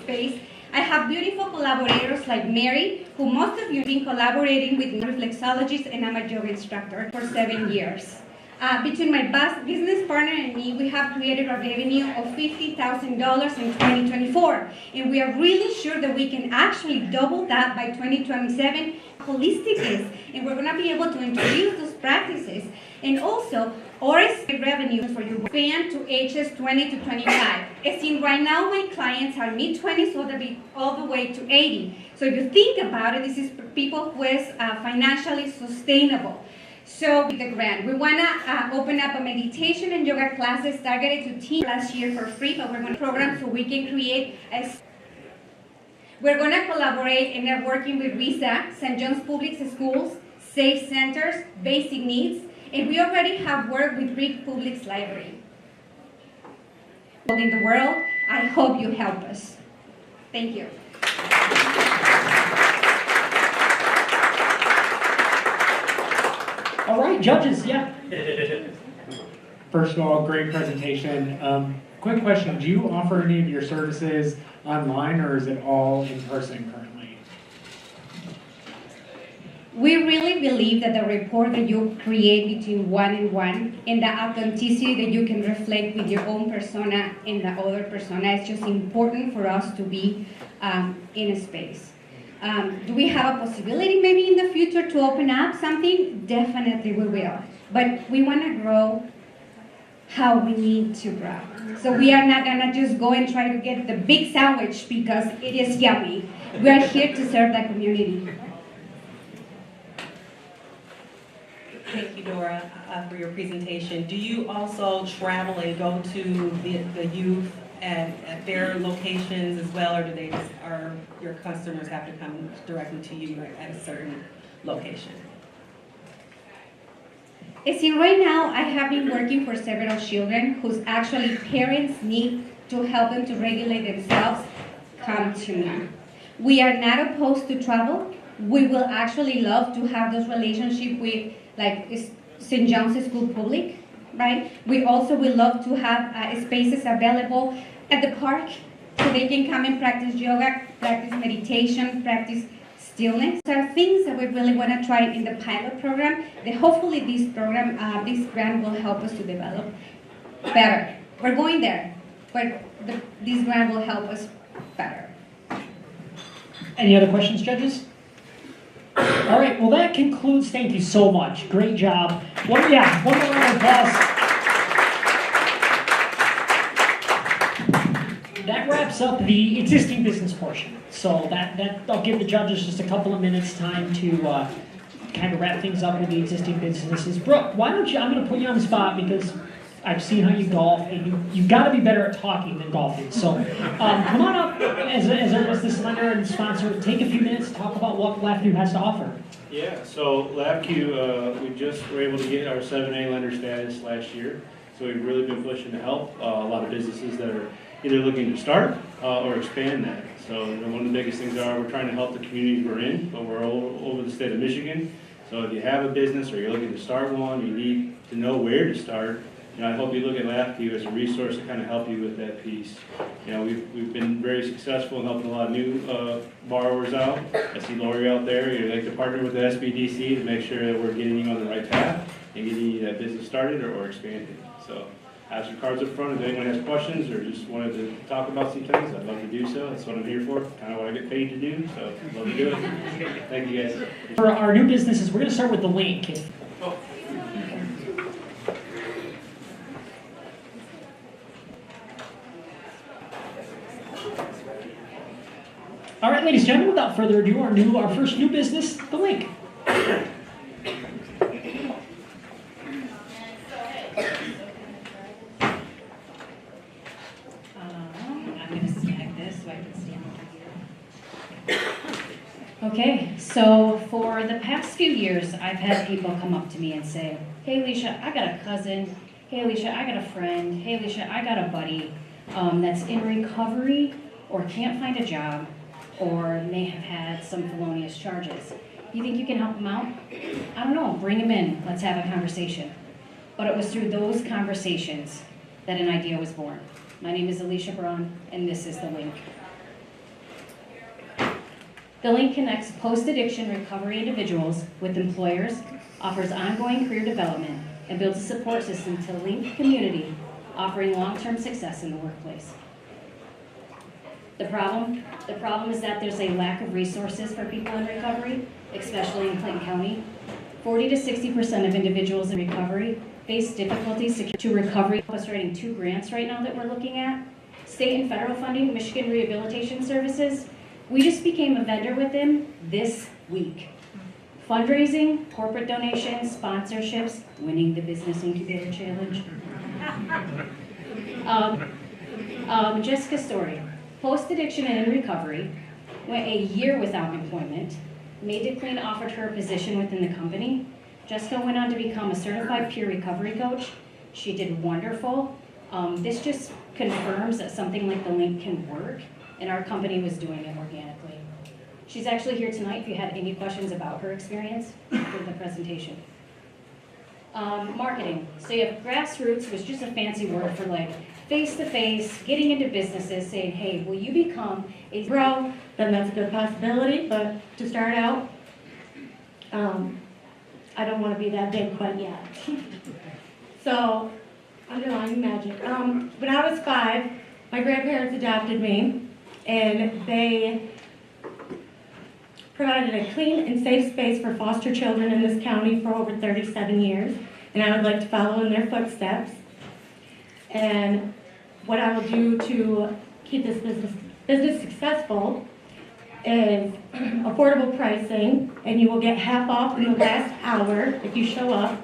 [SPEAKER 5] space. I have beautiful collaborators like Mary, who most of you have been collaborating with reflexologists, and I'm a yoga instructor for 7 years. Between my business partner and me, we have created a revenue of $50,000 in 2024, and we are really sure that we can actually double that by 2027. Holistic is, and we're going to be able to introduce those practices, and also our revenue for your span to ages 20 to 25. As in right now, my clients are mid-20s, so they'll be all the way to 80. So if you think about it, this is for people who is financially sustainable. So with the grant, we want to open up a meditation and yoga classes targeted to teens last year for free, but we're going to program so we can create a... We're going to collaborate and are working with RISA, St. John's Public Schools, Safe Centers, Basic Needs, and we already have worked with Greek Public Library. In the world, I hope you help us. Thank you.
[SPEAKER 7] All right, judges, yeah.
[SPEAKER 3] First of all, great presentation. Quick question, do you offer any of your services online, or is it all in person currently?
[SPEAKER 5] We really believe that the rapport that you create between one and one, and the authenticity that you can reflect with your own persona and the other persona, is just important for us to be in a space. Do we have a possibility maybe in the future to open up something? Definitely we will. But we want to grow how we need to grow. So we are not going to just go and try to get the big sandwich because it is yummy. We are here to serve the community.
[SPEAKER 13] Thank you, Dora, for your presentation. Do you also travel and go to the youth at their locations as well, or do they just, or your customers have to come directly to you at a certain location?
[SPEAKER 5] See, right now I have been working for several children whose actually parents need to help them to regulate themselves come to me. We are not opposed to travel. We will actually love to have those relationships with like St. John's School Public, right? We also will love to have spaces available at the park so they can come and practice yoga, practice meditation, practice stillness. There are things that we really want to try in the pilot program that hopefully this program, this grant will help us to develop better. We're going there, but this grant will help us better.
[SPEAKER 7] Any other questions, judges? All right, well that concludes, thank you so much. Great job. One more round of applause. That wraps up the existing business portion. So that I'll give the judges just a couple of minutes time to kind of wrap things up with the existing businesses. Brooke, why don't you, I'm going to put you on the spot because I've seen how you golf, and you've got to be better at talking than golfing. So come on up as this lender and sponsor. Take a few minutes to talk about what LabQ has to offer.
[SPEAKER 3] Yeah, so LabQ, we just were able to get our 7A lender status last year. So we've really been pushing to help a lot of businesses that are either looking to start or expand that. So one of the biggest things are we're trying to help the communities we're in, but we're all over the state of Michigan. So if you have a business or you're looking to start one, you need to know where to start. I hope you look at LabQ as a resource to kind of help you with that piece. We've been very successful in helping a lot of new borrowers out. I see Lori out there. You'd like to partner with the SBDC to make sure that we're getting you on the right path and getting you that business started or expanded. So ask your cards up front. If anyone has questions or just wanted to talk about some things, I'd love to do so. That's what I'm here for, kind of what I get paid to do. So I'd love to do it. Thank you guys.
[SPEAKER 7] For our new businesses, we're going to start with the link. All right, ladies and gentlemen, without further ado, our first new business, the link.
[SPEAKER 14] I'm going to snag this so I can stand over here.
[SPEAKER 16] Okay, so for the past few years, I've had people come up to me and say, hey, Alicia, I got a cousin. Hey, Alicia, I got a friend. Hey, Alicia, I got a buddy that's in recovery or can't find a job or may have had some felonious charges. You think you can help them out? I don't know, bring them in, let's have a conversation. But it was through those conversations that an idea was born. My name is Alicia Braun, and this is The Link. The Link connects post-addiction recovery individuals with employers, offers ongoing career development, and builds a support system to link community, offering long-term success in the workplace. The problem is that there's a lack of resources for people in recovery, especially in Clinton County. 40 to 60% of individuals in recovery face difficulties to recovery. Us writing 2 grants right now that we're looking at. State and federal funding, Michigan Rehabilitation Services. We just became a vendor with them this week. Fundraising, corporate donations, sponsorships, winning the Business Incubator Challenge. Jessica's story. Post-addiction and in recovery, went a year without employment. Made Clean offered her a position within the company. Jessica went on to become a certified peer recovery coach. She did wonderful. This just confirms that something like the Link can work, and our company was doing it organically. She's actually here tonight if you had any questions about her experience after the presentation. Marketing. So you have grassroots, which is just a fancy word for like face-to-face, getting into businesses, saying, hey, will you become a
[SPEAKER 17] grow? Then that's a good possibility, but to start out, I don't want to be that big quite yet. So, underlying magic. When I was 5, my grandparents adopted me, and they provided a clean and safe space for foster children in this county for over 37 years, and I would like to follow in their footsteps. And what I will do to keep this business successful is affordable pricing, and you will get half off in the last hour if you show up.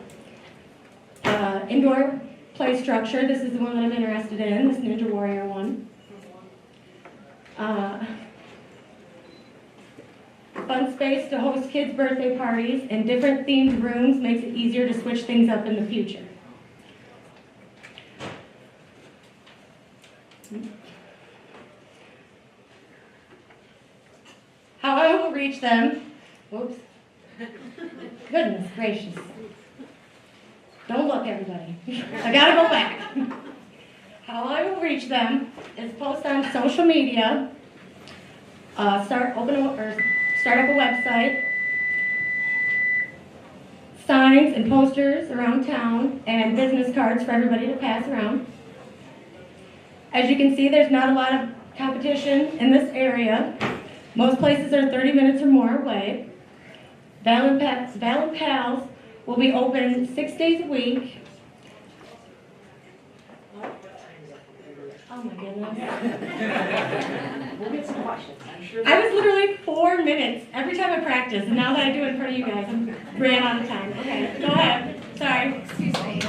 [SPEAKER 17] Indoor play structure, this is the one that I'm interested in, this Ninja Warrior one. Fun space to host kids' birthday parties, and different themed rooms makes it easier to switch things up in the future. How I will reach them, whoops, goodness gracious. Don't look, everybody. I gotta go back. How I will reach them is post on social media, start up a website, signs and posters around town, and business cards for everybody to pass around. As you can see, there's not a lot of competition in this area. Most places are 30 minutes or more away. Valid Pals will be open 6 days a week. Oh my goodness.
[SPEAKER 1] We'll get some questions, I'm sure.
[SPEAKER 17] I was literally 4 minutes every time I practice, and now that I do it in front of you guys, I'm ran out of time. Okay, go ahead. Sorry. Excuse me.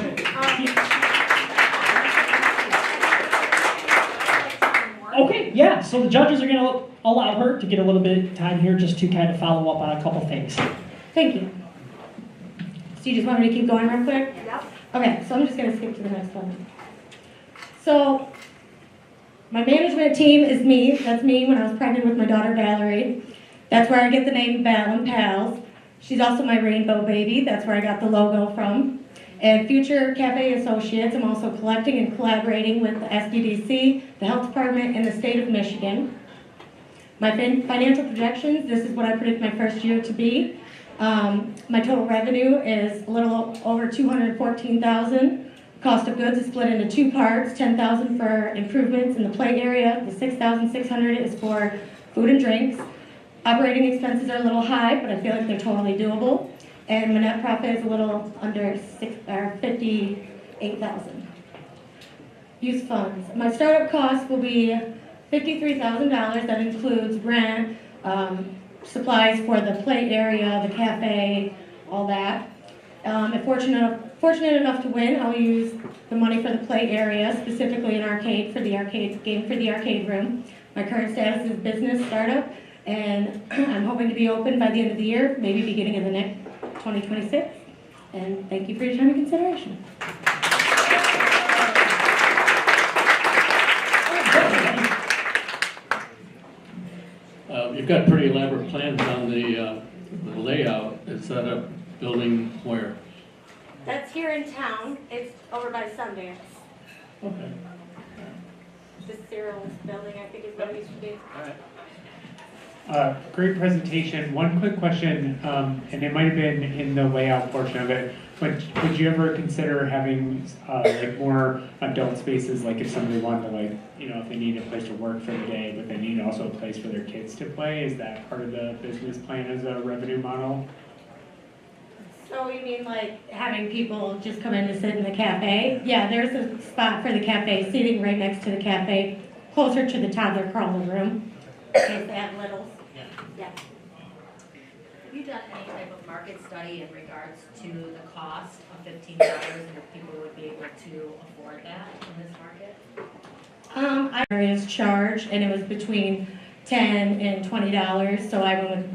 [SPEAKER 7] Okay, yeah, so the judges are going to allow her to get a little bit of time here just to kind of follow up on a couple things.
[SPEAKER 17] Thank you. So you just want me to keep going real quick?
[SPEAKER 1] Yep.
[SPEAKER 17] Okay, so I'm just going to skip to the next one. So my management team is me. That's me when I was pregnant with my daughter Valerie. That's where I get the name Val and Pals. She's also my rainbow baby. That's where I got the logo from. And future cafe associates, I'm also collecting and collaborating with the SDDC, the Health Department, and the state of Michigan. My financial projections, this is what I predict my first year to be. My total revenue is a little over $214,000. Cost of goods is split into two parts, $10,000 for improvements in the play area, the $6,600 is for food and drinks. Operating expenses are a little high, but I feel like they're totally doable. And my net profit is a little under $58,000. Use funds. My startup cost will be $53,000. That includes rent, supplies for the play area, the cafe, all that. If fortunate enough to win, I'll use the money for the play area, specifically an arcade for the arcade room. My current status is business startup, and I'm hoping to be open by the end of the year, maybe beginning of the next 2026. And thank you for your time and consideration.
[SPEAKER 11] You've got pretty elaborate plans on the layout. Is that a building where?
[SPEAKER 17] That's here in town. It's over by Sundance.
[SPEAKER 11] Okay.
[SPEAKER 17] The Cyril's building, I think is what it used to be.
[SPEAKER 18] Great presentation. One quick question, and it might have been in the layout portion of it, but would you ever consider having like more adult spaces, like if somebody wanted to, like, you know, if they need a place to work for the day, but they need also a place for their kids to play? Is that part of the business plan as a revenue model?
[SPEAKER 17] So you mean like having people just come in to sit in the cafe? Yeah, there's a spot for the cafe, seating right next to the cafe, closer to the toddler crawler room, in case they have littles. Yeah.
[SPEAKER 14] Have you done any type of market study in regards to the cost of $15 and if people would be able to afford that in this market?
[SPEAKER 17] I areas charged, and it was between $10 and $20, so I went with